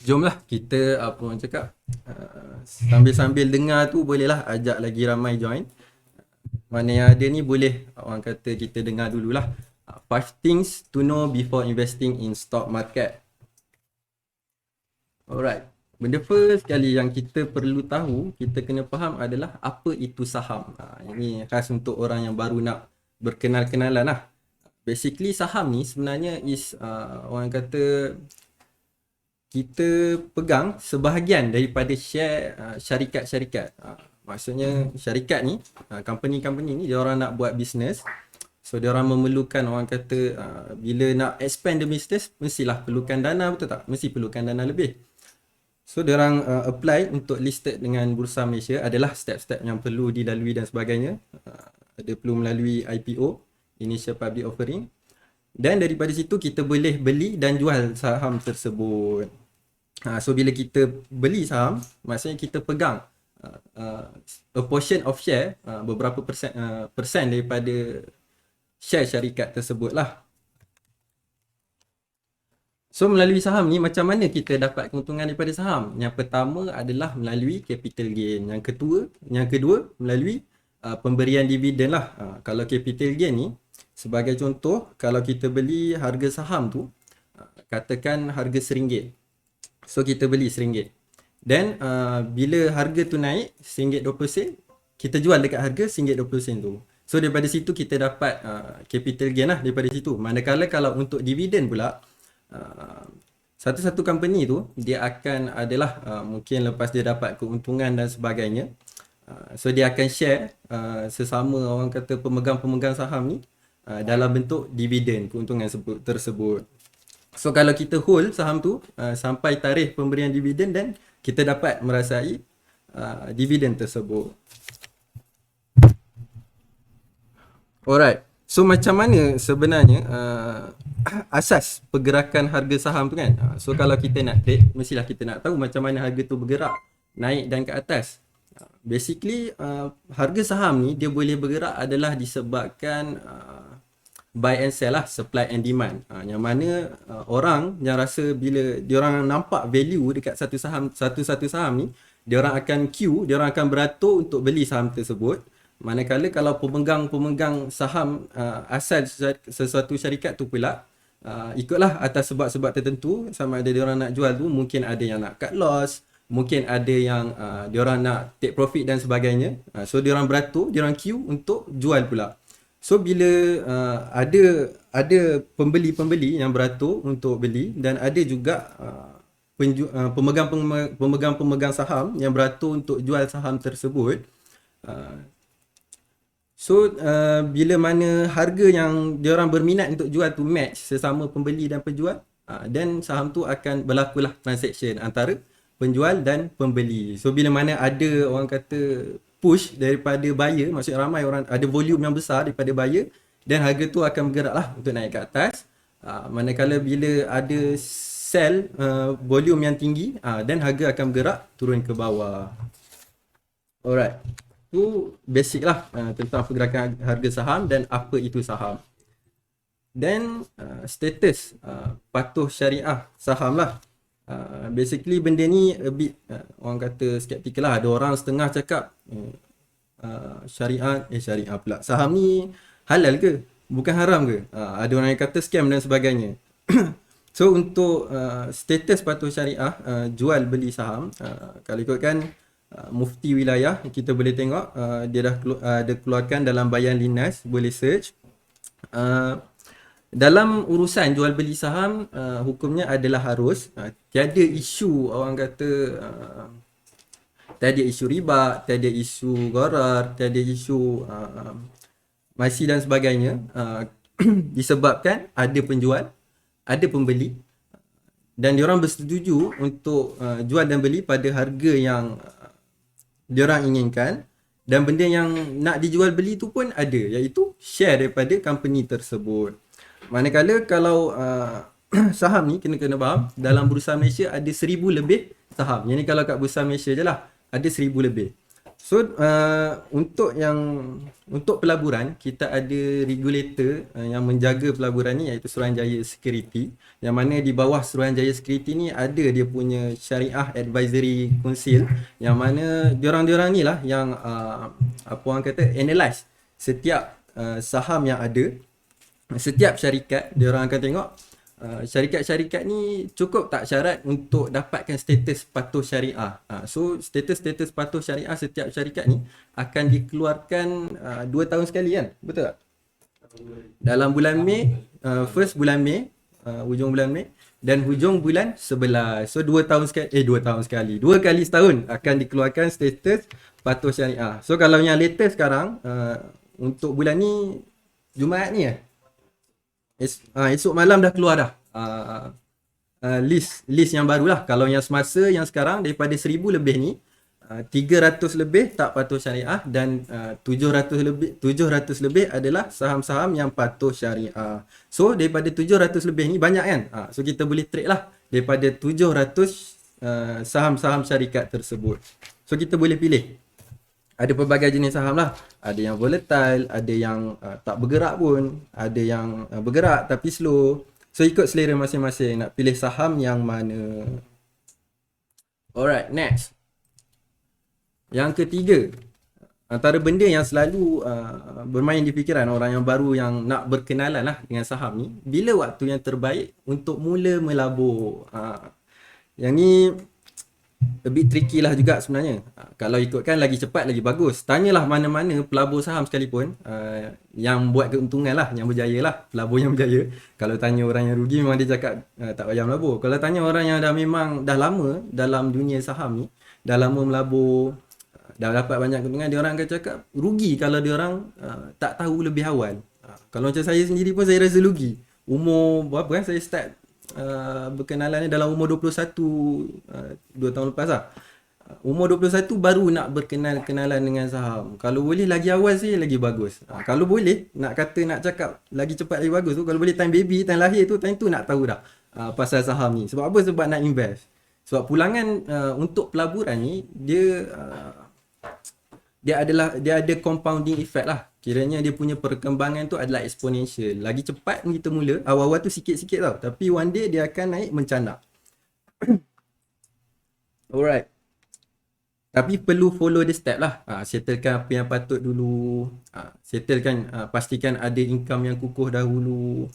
Jomlah kita apa orang cakap, sambil-sambil dengar tu bolehlah ajak lagi ramai join. Mana yang ada ni boleh orang kata kita dengar dululah. Five things to know before investing in stock market. Alright. Benda first sekali yang kita perlu tahu, kita kena faham adalah apa itu saham. Ini khas untuk orang yang baru nak berkenal-kenalan lah. Basically saham ni sebenarnya is orang kata kita pegang sebahagian daripada share syarikat-syarikat. Maksudnya syarikat ni, company-company ni dia orang nak buat bisnes. So dia orang memerlukan orang kata bila nak expand the business mestilah perlukan dana, betul tak? Mesti perlukan dana lebih. So dia orang apply untuk listed dengan Bursa Malaysia, adalah step-step yang perlu dilalui dan sebagainya. Ada perlu melalui IPO, Initial Public Offering. Dan daripada situ kita boleh beli dan jual saham tersebut. So bila kita beli saham, maksudnya kita pegang a portion of share, beberapa persen daripada share syarikat tersebut lah. So melalui saham ni macam mana kita dapat keuntungan daripada saham? Yang pertama adalah melalui capital gain. Yang kedua melalui pemberian dividen lah. Kalau capital gain ni, sebagai contoh, kalau kita beli harga saham tu, katakan harga RM1. So kita beli RM1. Dan bila harga tu naik RM1.20, kita jual dekat harga RM1.20 tu. So daripada situ kita dapat capital gain lah daripada situ. Manakala kalau untuk dividen pula, satu-satu company tu dia akan adalah mungkin lepas dia dapat keuntungan dan sebagainya, so dia akan share sesama orang kata pemegang-pemegang saham ni dalam bentuk dividen keuntungan tersebut. So kalau kita hold saham tu sampai tarikh pemberian dividen, dan kita dapat merasai dividen tersebut. Alright. So macam mana sebenarnya asas pergerakan harga saham tu kan? So kalau kita nak trade, mestilah kita nak tahu macam mana harga tu bergerak naik dan ke atas. Basically harga saham ni dia boleh bergerak adalah disebabkan buy and sell lah, supply and demand. Yang mana orang yang rasa bila dia orang nampak value dekat satu-satu saham ni, dia orang akan queue, dia orang akan beratur untuk beli saham tersebut. Manakala kalau pemegang saham asal sesuatu syarikat tu pula ikutlah atas sebab-sebab tertentu, sama ada dia orang nak jual tu, mungkin ada yang nak cut loss, mungkin ada yang dia orang nak take profit dan sebagainya. So dia orang beratur, dia orang queue untuk jual pula. So bila ada pembeli-pembeli yang beratur untuk beli, dan ada juga pemegang-pemegang saham yang beratur untuk jual saham tersebut. So bila mana harga yang diorang berminat untuk jual tu match sesama pembeli dan penjual, then saham tu akan berlakulah transaction antara penjual dan pembeli. So bila mana ada orang kata push daripada buyer, maksudnya ramai orang, ada volume yang besar daripada buyer, dan harga tu akan bergerak lah untuk naik ke atas. Manakala bila ada sell volume yang tinggi, dan harga akan bergerak turun ke bawah. Alright. Tu basic lah tentang pergerakan harga saham dan apa itu saham. Dan status patuh syariah saham lah. Basically benda ni a bit orang kata skeptical lah. Ada orang setengah cakap syariah pula, saham ni halal ke? Bukan haram ke? Ada orang yang kata scam dan sebagainya. So untuk status patuh syariah jual beli saham, kalau ikutkan Mufti Wilayah, kita boleh tengok dia dah keluarkan dalam Bayan Linnas, boleh search. Dalam urusan jual beli saham, hukumnya adalah harus, tiada isu orang kata tiada isu riba, tiada isu gharar, tiada isu masi dan sebagainya, disebabkan ada penjual, ada pembeli, dan diorang bersetuju untuk jual dan beli pada harga yang diorang inginkan, dan benda yang nak dijual beli tu pun ada, iaitu share daripada company tersebut. Manakala kalau saham ni kena faham, dalam Bursa Malaysia ada 1000 lebih saham. Yang ni kalau kat Bursa Malaysia je lah ada 1000 lebih. Untuk pelaburan kita ada regulator yang menjaga pelaburan ni, iaitu Suruhanjaya Security, yang mana di bawah Suruhanjaya Security ni ada dia punya Syariah Advisory Council, yang mana diorang ni lah yang apa orang kata analyse setiap saham yang ada. Setiap syarikat diorang akan tengok syarikat-syarikat ni cukup tak syarat untuk dapatkan status patuh syariah. So status-status patuh syariah setiap syarikat ni akan dikeluarkan 2 tahun sekali kan? Betul tak? Dalam bulan Mei, first bulan Mei, hujung bulan Mei dan hujung bulan 11. So 2 tahun sekali, 2 tahun sekali. 2 kali setahun akan dikeluarkan status patuh syariah. So kalau yang latest sekarang untuk bulan ni Jumaat ni esok malam dah keluar dah list yang barulah. Kalau yang semasa yang sekarang daripada 1000 lebih ni 300 lebih tak patuh syariah dan 700 lebih adalah saham-saham yang patuh syariah. So daripada 700 lebih ni banyak kan? So kita boleh trade lah daripada 700 saham-saham syarikat tersebut. So kita boleh pilih. Ada pelbagai jenis saham lah. Ada yang volatile, ada yang tak bergerak pun, ada yang bergerak tapi slow. So ikut selera masing-masing nak pilih saham yang mana. Alright, next. Yang ketiga, antara benda yang selalu bermain di fikiran orang yang baru yang nak berkenalan lah dengan saham ni, bila waktu yang terbaik untuk mula melabur. Yang ni a bit tricky lah juga sebenarnya. Kalau ikutkan lagi cepat lagi bagus. Tanyalah mana-mana pelabur saham sekalipun yang buat keuntungan lah, yang berjaya lah, pelabur yang berjaya. Kalau tanya orang yang rugi memang dia cakap tak payah melabur. Kalau tanya orang yang memang dah lama dalam dunia saham ni, dah lama melabur, dah dapat banyak keuntungan, dia orang akan cakap rugi kalau dia orang tak tahu lebih awal. Kalau macam saya sendiri pun saya rasa rugi. Umur berapa kan saya start berkenalan ni dalam umur 21, 2 tahun lepas lah. Umur 21 baru nak berkenalan dengan saham. Kalau boleh lagi awal sih lagi bagus. Kalau boleh nak cakap lagi cepat lagi bagus tu, kalau boleh time baby, time lahir tu, time tu nak tahu dah pasal saham ni. Sebab apa? Sebab nak invest. Sebab pulangan untuk pelaburan ni dia ada compounding effect lah. Kiranya dia punya perkembangan tu adalah exponential. Lagi cepat kita mula, awal-awal tu sikit-sikit tau. Tapi one day dia akan naik mencanak. Alright. Tapi perlu follow the step lah. Settlekan apa yang patut dulu. Settlekan, pastikan ada income yang kukuh dahulu.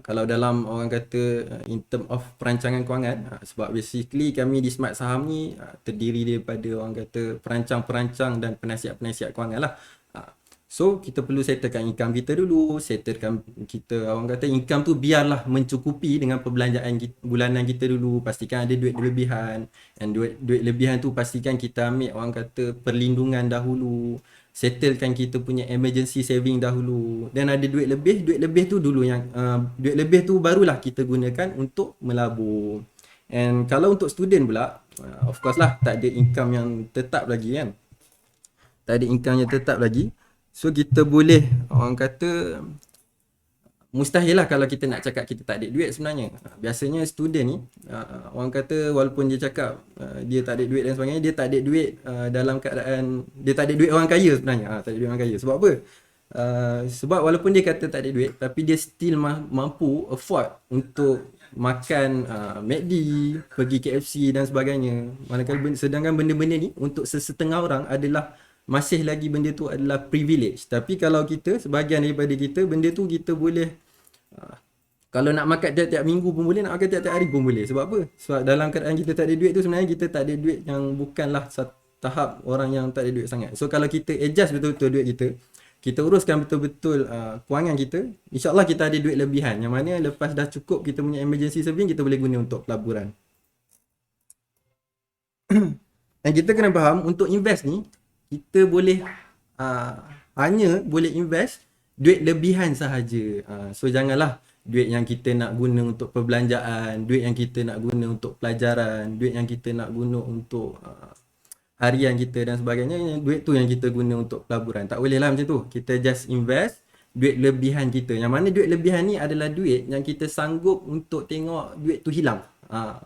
Kalau dalam orang kata in term of perancangan kewangan, sebab basically kami di Smart Saham ni terdiri daripada orang kata perancang-perancang dan penasihat-penasihat kewangan lah. So kita perlu settlekan income kita dulu, settlekan kita orang kata income tu biarlah mencukupi dengan perbelanjaan bulanan kita dulu. Pastikan ada duit lebihan, and duit lebihan tu pastikan kita ambil orang kata perlindungan dahulu. Settlekan kita punya emergency saving dahulu. Dan ada duit lebih tu dulu yang duit lebih tu barulah kita gunakan untuk melabur. And kalau untuk student pula, of course lah tak ada income yang tetap lagi kan. Tak ada income yang tetap lagi. So kita boleh orang kata mustahil lah kalau kita nak cakap kita tak ada duit sebenarnya. Biasanya student ni orang kata walaupun dia cakap dia tak ada duit dan sebagainya, dia tak ada duit dalam keadaan dia tak ada duit orang kaya sebenarnya. Tak ada duit orang kaya. Sebab apa? Sebab walaupun dia kata tak ada duit, tapi dia still mampu afford untuk makan McD, pergi KFC dan sebagainya. Manakala sedangkan benda-benda ni untuk sesetengah orang adalah masih lagi benda tu adalah privilege. Tapi kalau kita, sebahagian daripada kita, benda tu kita boleh kalau nak makan tiap-tiap minggu pun boleh, nak makan tiap-tiap hari pun boleh. Sebab apa? Sebab dalam keadaan kita tak ada duit tu, sebenarnya kita tak ada duit yang bukanlah tahap orang yang tak ada duit sangat. So kalau kita adjust betul-betul duit kita uruskan betul-betul kewangan kita, insyaAllah kita ada duit lebihan, yang mana lepas dah cukup kita punya emergency saving, kita boleh guna untuk pelaburan. Dan kita kena faham, untuk invest ni kita boleh hanya boleh invest duit lebihan sahaja. So janganlah duit yang kita nak guna untuk perbelanjaan, duit yang kita nak guna untuk pelajaran, duit yang kita nak guna untuk harian kita dan sebagainya, duit tu yang kita guna untuk pelaburan. Tak boleh lah macam tu. Kita just invest duit lebihan kita. Yang mana duit lebihan ni adalah duit yang kita sanggup untuk tengok duit tu hilang.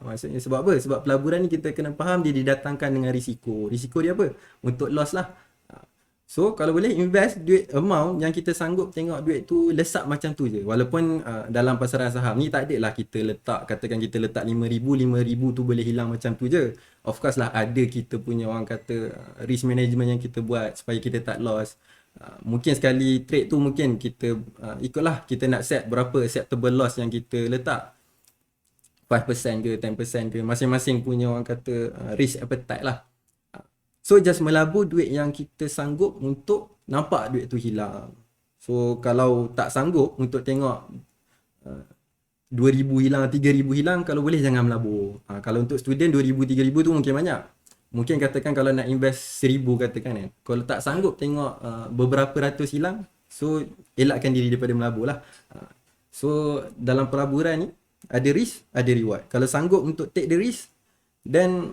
Maksudnya sebab apa? Sebab pelaburan ni kita kena faham dia didatangkan dengan risiko. Risiko dia apa? Untuk loss lah. So kalau boleh invest duit amount yang kita sanggup tengok duit tu lesap macam tu je. Walaupun dalam pasaran saham ni tak ada lah kita letak, katakan kita letak 5,000 tu boleh hilang macam tu je. Of course lah ada kita punya orang kata risk management yang kita buat supaya kita tak loss. Mungkin sekali trade tu mungkin kita ikutlah kita nak set berapa acceptable loss yang kita letak. 5% ke 10% ke, masing-masing punya orang kata risk appetite lah. So just melabur duit yang kita sanggup untuk nampak duit tu hilang. So kalau tak sanggup untuk tengok 2,000 hilang, 3,000 hilang, kalau boleh jangan melabur. Kalau untuk student 2,000, 3,000 tu mungkin banyak. Mungkin katakan kalau nak invest 1,000 katakan kan. Kalau tak sanggup tengok beberapa ratus hilang, so elakkan diri daripada melabur lah. So dalam pelaburan ni ada risk, ada reward. Kalau sanggup untuk take the risk, then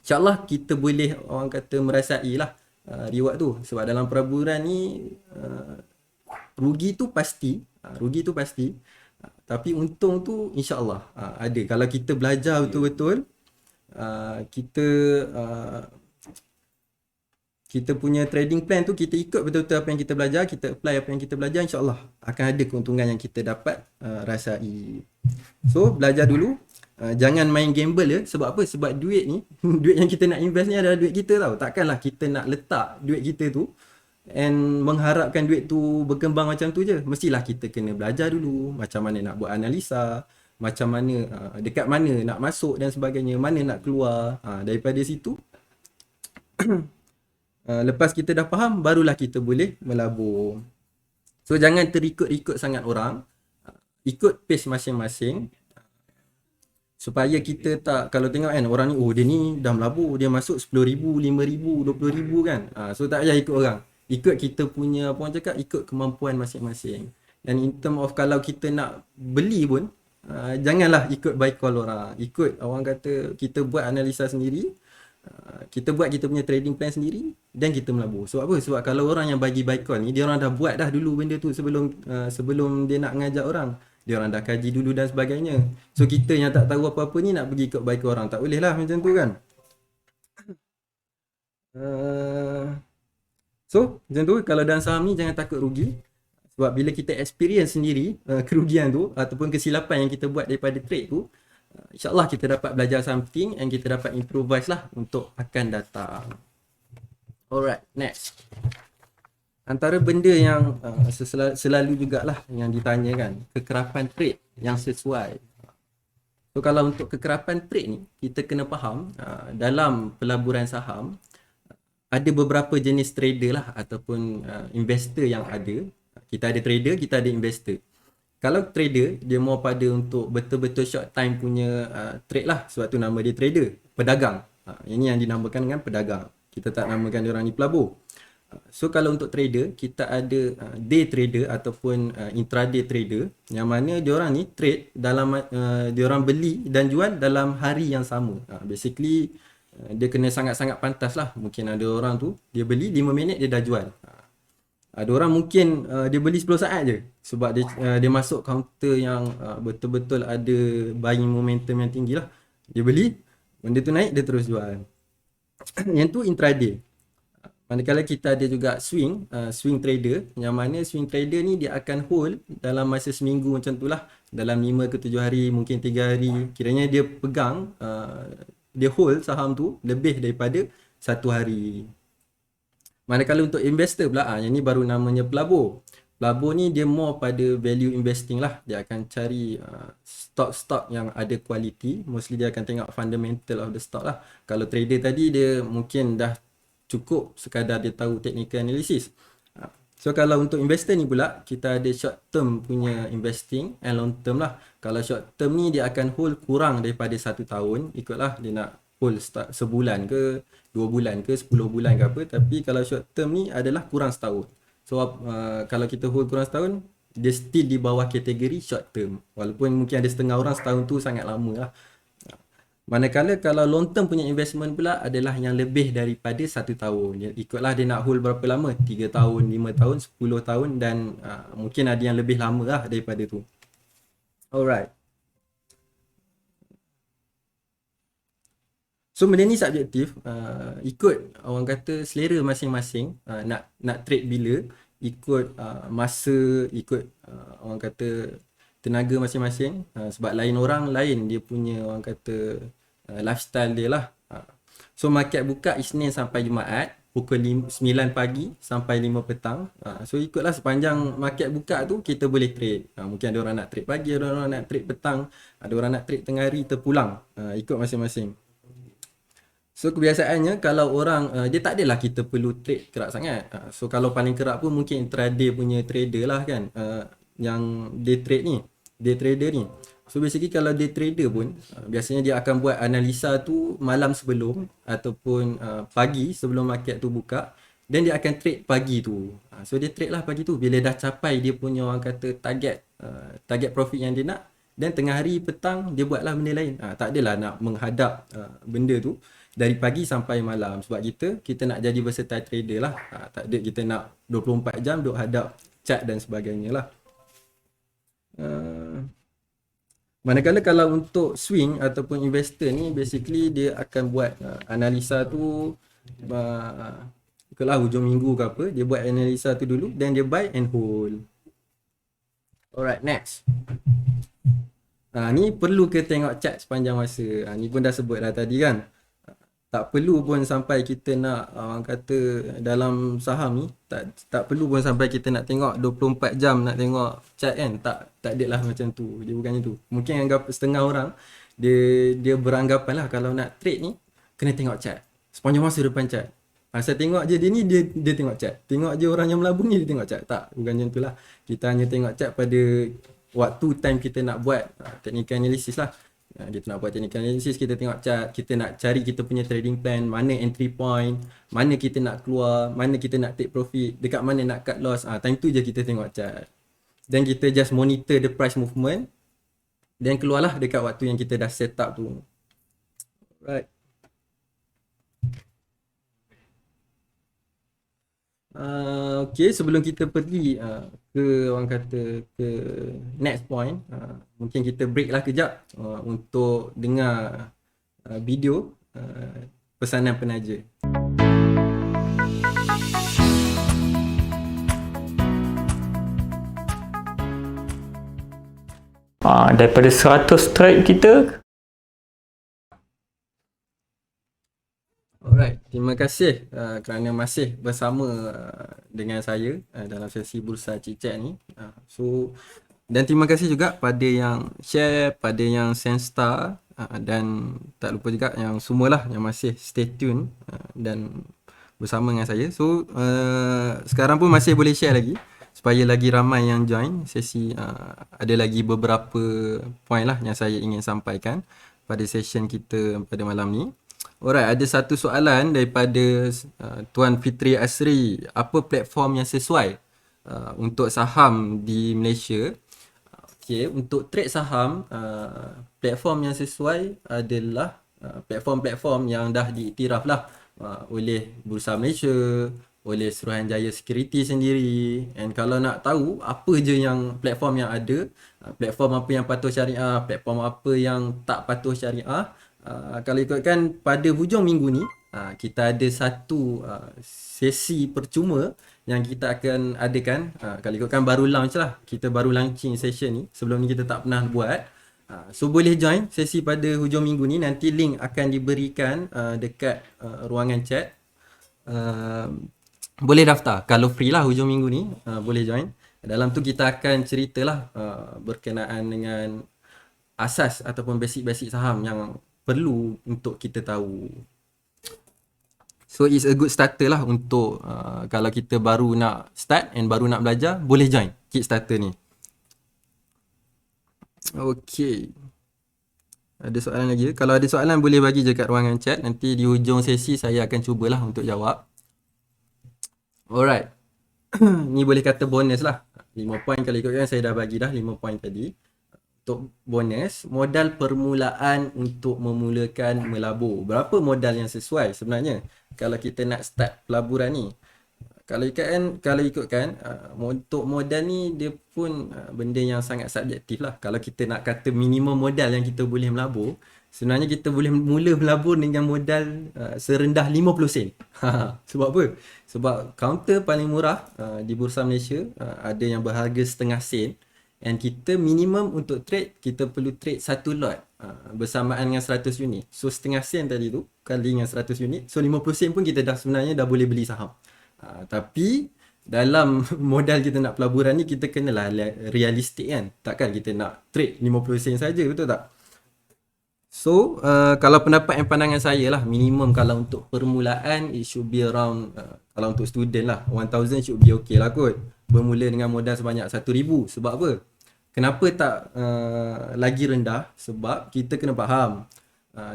InsyaAllah kita boleh orang kata merasai lah reward tu. Sebab dalam pelaburan ni rugi tu pasti, tapi untung tu insyaAllah ada. Kalau kita belajar betul-betul, kita kita punya trading plan tu kita ikut betul-betul apa yang kita belajar, kita apply apa yang kita belajar, insyaAllah akan ada keuntungan yang kita dapat rasai. So belajar dulu. Jangan main gamble ya. Sebab apa? Sebab duit ni duit yang kita nak invest ni adalah duit kita tau. Takkanlah kita nak letak duit kita tu and mengharapkan duit tu berkembang macam tu je. Mestilah kita kena belajar dulu macam mana nak buat analisa, macam mana dekat mana nak masuk dan sebagainya, mana nak keluar. Daripada situ lepas kita dah faham, barulah kita boleh melabur. So jangan terikut-ikut sangat orang. Ikut pace masing-masing. Supaya kita tak, kalau tengok kan orang ni, oh dia ni dah melabur, dia masuk 10,000, 5,000, 20,000 kan. So tak payah ikut orang. Ikut kita punya, apa orang cakap, ikut kemampuan masing-masing. Dan in term of kalau kita nak beli pun, janganlah ikut buy call orang. Ikut orang kata, kita buat analisa sendiri, kita buat kita punya trading plan sendiri, dan kita melabur. Sebab apa? Sebab kalau orang yang bagi buy call ni, dia orang dah buat dah dulu benda tu sebelum dia nak ngajak orang. Dia orang dah kaji dulu dan sebagainya. So kita yang tak tahu apa-apa ni nak pergi ikut baik orang, tak boleh lah macam tu kan. So macam tu, kalau dalam saham ni jangan takut rugi. Sebab bila kita experience sendiri kerugian tu ataupun kesilapan yang kita buat daripada trade tu, InsyaAllah kita dapat belajar something and kita dapat improvise lah untuk akan datang. Alright, next. Antara benda yang selalu jugalah yang ditanyakan, kekerapan trade yang sesuai. So kalau untuk kekerapan trade ni, kita kena faham dalam pelaburan saham ada beberapa jenis trader lah ataupun investor yang ada. Kita ada trader, kita ada investor. Kalau trader, dia more pada untuk betul-betul short time punya trade lah. Sebab tu nama dia trader, pedagang. Ini yang dinamakan dengan pedagang. Kita tak namakan dia orang ni pelabur. So kalau untuk trader, kita ada day trader ataupun intraday trader, yang mana diorang ni trade dalam diorang beli dan jual dalam hari yang sama. Basically dia kena sangat-sangat pantas lah. Mungkin ada orang tu dia beli 5 minit dia dah jual. Ada orang mungkin dia beli 10 saat je sebab dia masuk counter yang betul-betul ada buying momentum yang tinggi lah. Dia beli, benda tu naik dia terus jual. Yang tu intraday. Manakala kita ada juga swing trader, yang mana swing trader ni dia akan hold dalam masa seminggu macam tu lah, dalam 5 ke 7 hari, mungkin 3 hari, kiranya dia pegang, dia hold saham tu lebih daripada 1 hari. Manakala untuk investor pula, yang ni baru namanya pelabur. Pelabur ni dia more pada value investing lah, dia akan cari stock-stock yang ada quality, mostly dia akan tengok fundamental of the stock lah. Kalau trader tadi dia mungkin dah cukup sekadar dia tahu technical analysis. So kalau untuk investor ni pula, kita ada short term punya investing and long term lah. Kalau short term ni dia akan hold kurang daripada 1 tahun, ikutlah dia nak hold sebulan ke 2 bulan ke 10 bulan ke apa. Tapi kalau short term ni adalah kurang setahun. So kalau kita hold kurang setahun, dia still di bawah kategori short term. Walaupun mungkin ada setengah orang setahun tu sangat lama lah. Manakala kalau long term punya investment pula adalah yang lebih daripada 1 tahun. Ikutlah dia nak hold berapa lama, 3 tahun, 5 tahun, 10 tahun dan mungkin ada yang lebih lama lah daripada tu. Alright. So benda ni subjektif, ikut orang kata selera masing-masing, nak trade bila, ikut masa, ikut orang kata tenaga masing-masing, sebab lain orang lain dia punya orang kata lifestyle dia lah. So market buka Isnin sampai Jumaat pukul 9 pagi sampai 5 petang. So ikutlah sepanjang market buka tu kita boleh trade. Mungkin ada orang nak trade pagi, ada orang nak trade petang, ada orang nak trade tengah hari terpulang. Ikut masing-masing. So kebiasaannya kalau orang dia tak adalah kita perlu trade kerap sangat. So kalau paling kerap pun mungkin intraday punya trader lah kan, yang day trade ni, day trader ni. So basically kalau day trader pun biasanya dia akan buat analisa tu malam sebelum ataupun pagi sebelum market tu buka, dan dia akan trade pagi tu. So dia trade lah pagi tu bila dah capai dia punya orang kata target profit yang dia nak, dan tengah hari petang dia buatlah benda lain. Tak adalah nak menghadap benda tu dari pagi sampai malam, sebab kita nak jadi versatile trader lah. Tak ada kita nak 24 jam duk hadap chart dan sebagainya lah. Manakala kalau untuk swing ataupun investor ni basically dia akan buat analisa tu kalau hujung minggu ke apa, dia buat analisa tu dulu dan dia buy and hold. Alright, next. Ni perlu ke tengok chart sepanjang masa. Ni pun dah sebut dah tadi kan. Tak perlu pun sampai kita nak orang kata dalam saham ni tak perlu pun sampai kita nak tengok 24 jam nak tengok chart kan. Tak adalah macam tu. Dia bukannya tu. Mungkin anggap setengah orang dia beranggapan lah kalau nak trade ni kena tengok chart sepanjang masa depan chart. Pasal tengok je dia ni dia tengok chart. Tengok je orang yang melabur ni dia tengok chart. Tak, bukan macam tu lah. Kita hanya tengok chart pada waktu time kita nak buat technical analysis lah. Kita nak buat technical analysis, kita tengok chart, kita nak cari kita punya trading plan, mana entry point, mana kita nak keluar, mana kita nak take profit, dekat mana nak cut loss. Time tu je kita tengok chart. Dan kita just monitor the price movement, dan keluarlah dekat waktu yang kita dah set up tu. Right. Okay, sebelum kita pergi ke orang kata ke next point, mungkin kita break lah kejap untuk dengar video pesanan penaja. Daripada 100 trade kita. Alright, terima kasih kerana masih bersama dengan saya dalam sesi Bursa Cicak ni. Dan terima kasih juga pada yang share, pada yang send star, dan tak lupa juga yang semualah yang masih stay tune dan bersama dengan saya. So sekarang pun masih boleh share lagi supaya lagi ramai yang join sesi. Ada lagi beberapa point lah yang saya ingin sampaikan pada session kita pada malam ni. Alright, ada satu soalan daripada Tuan Fitri Asri. Apa platform yang sesuai untuk saham di Malaysia? Okay, untuk trade saham, platform yang sesuai adalah platform-platform yang dah diiktiraf lah oleh Bursa Malaysia, oleh Suruhanjaya Security sendiri. And kalau nak tahu apa je yang platform yang ada, platform apa yang patuh syariah, platform apa yang tak patuh syariah, kalau ikutkan pada hujung minggu ni kita ada satu sesi percuma yang kita akan adakan. Kalau ikutkan baru launch lah, kita baru launching session ni, sebelum ni kita tak pernah buat. So boleh join sesi pada hujung minggu ni. Nanti link akan diberikan dekat ruangan chat. Boleh daftar kalau free lah hujung minggu ni, boleh join. Dalam tu kita akan ceritalah berkenaan dengan asas ataupun basic-basic saham yang perlu untuk kita tahu. So it's a good starter lah untuk kalau kita baru nak start and baru nak belajar, boleh join Kickstarter ni. Okay, ada soalan lagi? Kalau ada soalan boleh bagi je kat ruangan chat. Nanti di hujung sesi saya akan cubalah untuk jawab. Alright. Ni boleh kata bonus lah. 5 point kalau ikutkan saya dah bagi dah 5 point tadi. Untuk bonus, modal permulaan untuk memulakan melabur. Berapa modal yang sesuai sebenarnya kalau kita nak start pelaburan ni? Kalau ikutkan untuk modal ni dia pun benda yang sangat subjektif lah. Kalau kita nak kata minimum modal yang kita boleh melabur, sebenarnya kita boleh mula melabur dengan modal serendah 50 sen. Sebab apa? Sebab counter paling murah di Bursa Malaysia ada yang berharga setengah sen, and kita minimum untuk trade kita perlu trade satu lot bersamaan dengan 100 unit. So setengah sen tadi tu kali dengan 100 unit, so 50 sen pun kita dah sebenarnya dah boleh beli saham. Tapi dalam modal kita nak pelaburan ni, kita kenalah realistik kan. Takkan kita nak trade 50 sen saja, betul tak? So kalau pendapat and pandangan saya lah, minimum kalau untuk permulaan it should be around kalau untuk student lah 1000 should be okay lah kot. Bermula dengan modal sebanyak 1000. Sebab apa? Kenapa tak lagi rendah? Sebab kita kena faham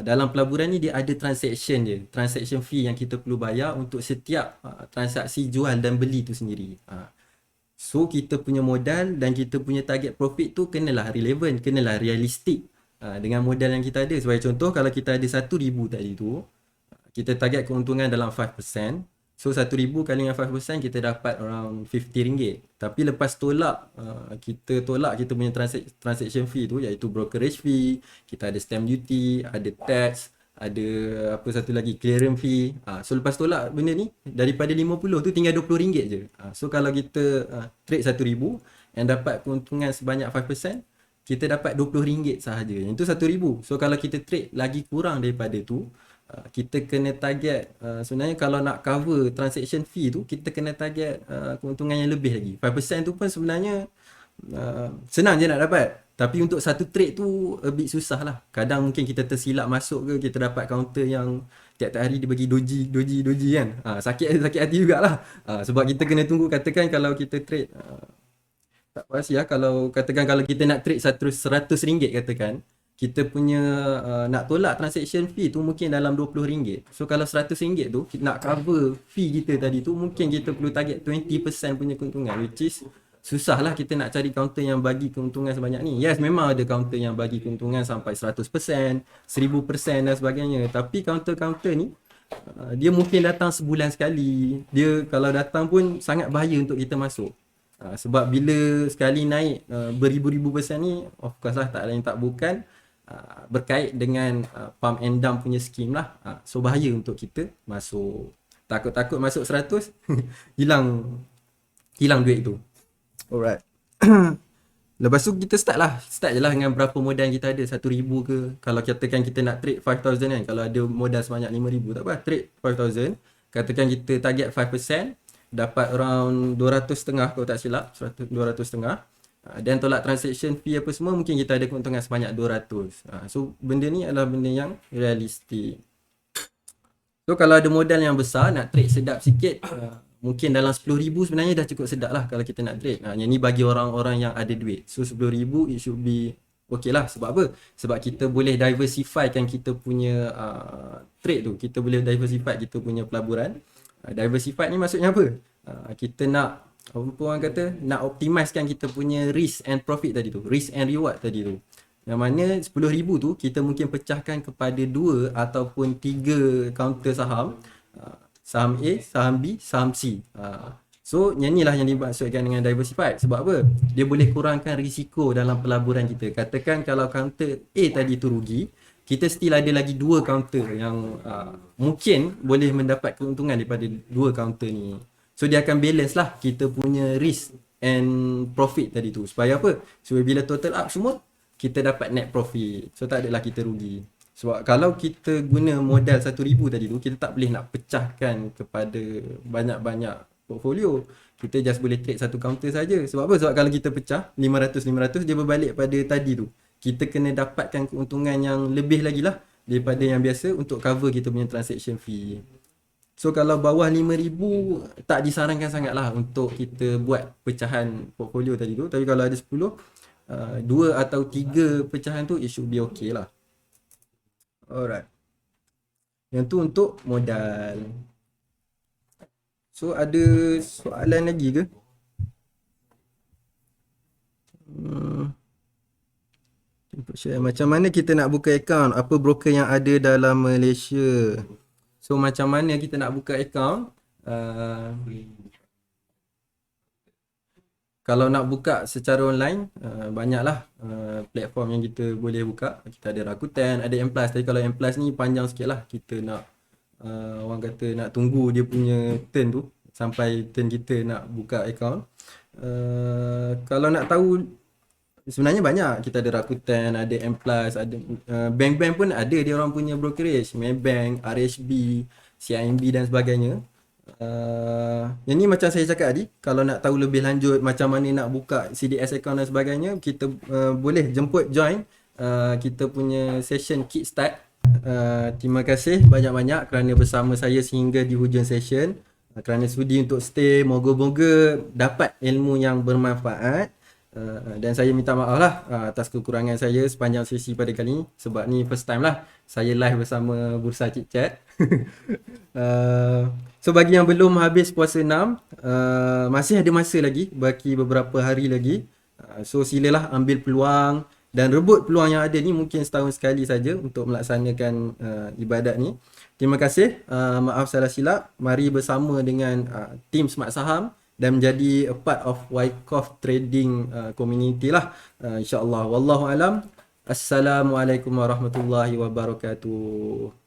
dalam pelaburan ni dia ada transaction dia, transaction fee yang kita perlu bayar untuk setiap transaksi jual dan beli tu sendiri. So kita punya modal dan kita punya target profit tu kenalah relevan, kenalah realistik dengan modal yang kita ada. Sebagai contoh, kalau kita ada 1000 tadi tu, kita target keuntungan dalam 5%. So 1000 kali dengan 5%, kita dapat around RM50. Tapi lepas tolak, kita tolak kita punya transaction fee tu, iaitu brokerage fee, kita ada stamp duty, ada tax, ada apa satu lagi, clearance fee. So lepas tolak benda ni, daripada 50 tu tinggal RM20 je. So kalau kita trade 1000 and dapat keuntungan sebanyak 5%, kita dapat RM20 sahaja. Yang tu 1000. So kalau kita trade lagi kurang daripada tu, kita kena target sebenarnya kalau nak cover transaction fee tu, kita kena target keuntungan yang lebih lagi. 5% tu pun sebenarnya senang je nak dapat. Tapi untuk satu trade tu a bit susah lah. Kadang mungkin kita tersilap masuk ke, kita dapat counter yang tiap-tiap hari dia bagi doji kan. Sakit hati jugalah. Sebab kita kena tunggu, katakan kalau kita trade tak pasti lah, kalau katakan kalau kita nak trade RM100 katakan, kita punya nak tolak transaction fee tu mungkin dalam RM20. So kalau RM100 tu nak cover fee kita tadi tu, mungkin kita perlu target 20% punya keuntungan, which is susah lah kita nak cari counter yang bagi keuntungan sebanyak ni. Yes, memang ada counter yang bagi keuntungan sampai 100%, 1000% dan sebagainya. Tapi counter-counter ni dia mungkin datang sebulan sekali. Dia kalau datang pun sangat bahaya untuk kita masuk. Sebab bila sekali naik beribu-ribu persen ni, of course lah tak lain tak bukan berkait dengan pump and dump punya skim lah. So bahaya untuk kita masuk. Takut-takut masuk 100 hilang duit tu. Alright. Lepas tu kita start je lah dengan berapa modal yang kita ada, 1000 ke. Kalau katakan kita nak trade 5000 kan, kalau ada modal sebanyak 5000, tak apa, trade 5000. Katakan kita target 5%, dapat around 200.5 kalau tak silap, 200.5. Dan tolak transaction fee apa semua, mungkin kita ada keuntungan sebanyak 200. So benda ni adalah benda yang realistik. So kalau ada modal yang besar, nak trade sedap sikit, mungkin dalam 10,000 sebenarnya dah cukup sedap lah kalau kita nak trade. Yang ni bagi orang-orang yang ada duit. So 10,000 it should be okay lah. Sebab apa? Sebab kita boleh diversifykan kita punya trade tu. Kita boleh diversify kita punya pelaburan. Diversified ni maksudnya apa? Kita nak, apa orang kata, nak optimizekan kita punya risk and profit tadi tu, risk and reward tadi tu. Yang mana 10,000 tu kita mungkin pecahkan kepada 2 ataupun 3 counter saham. Saham A, saham B, saham C. So yang ni lah yang dimaksudkan dengan diversified. Sebab apa? Dia boleh kurangkan risiko dalam pelaburan kita. Katakan kalau counter A tadi tu rugi, kita still ada lagi 2 counter yang mungkin boleh mendapat keuntungan daripada 2 counter ni. So dia akan balance lah kita punya risk and profit tadi tu. Supaya apa? Supaya bila total up semua, kita dapat net profit. So tak adalah kita rugi. Sebab kalau kita guna modal 1000 tadi tu, kita tak boleh nak pecahkan kepada banyak-banyak portfolio. Kita just boleh trade satu counter saja. Sebab apa? Sebab kalau kita pecah 500 dia berbalik pada tadi tu. Kita kena dapatkan keuntungan yang lebih lagi lah daripada yang biasa untuk cover kita punya transaction fee. So kalau bawah 5,000 tak disarankan sangat lah untuk kita buat pecahan portfolio tadi tu. Tapi kalau ada 10, 2 atau 3 pecahan tu it should be okay lah. Alright. Yang tu untuk modal. So ada soalan lagi ke? Macam mana kita nak buka account? Apa broker yang ada dalam Malaysia? So macam mana kita nak buka account? Kalau nak buka secara online, banyaklah platform yang kita boleh buka. Kita ada Rakuten, ada M+. Tapi kalau M+ ni panjang sikit lah. Kita nak, orang kata nak tunggu dia punya turn tu. Sampai turn kita nak buka account. Kalau nak tahu, sebenarnya banyak. Kita ada Rakuten, ada M+, ada bank-bank pun ada dia orang punya brokerage. Maybank, RHB, CIMB dan sebagainya. Yang ni macam saya cakap tadi, kalau nak tahu lebih lanjut macam mana nak buka CDS account dan sebagainya, kita boleh jemput join kita punya session Kickstart. Terima kasih banyak-banyak kerana bersama saya sehingga di hujung session, kerana sudi untuk stay. Moga-moga dapat ilmu yang bermanfaat. Dan saya minta maaf lah atas kekurangan saya sepanjang sesi pada kali ni, sebab ni first time lah saya live bersama Bursa Chit Chat. So bagi yang belum habis puasa 6, masih ada masa lagi, bagi beberapa hari lagi. So silalah ambil peluang dan rebut peluang yang ada ni, mungkin setahun sekali saja untuk melaksanakan ibadat ni. Terima kasih. Maaf salah silap. Mari bersama dengan tim Smart Saham dan menjadi a part of Wyckoff Trading community lah, insyaAllah. Wallahu alam. Assalamualaikum warahmatullahi wabarakatuh.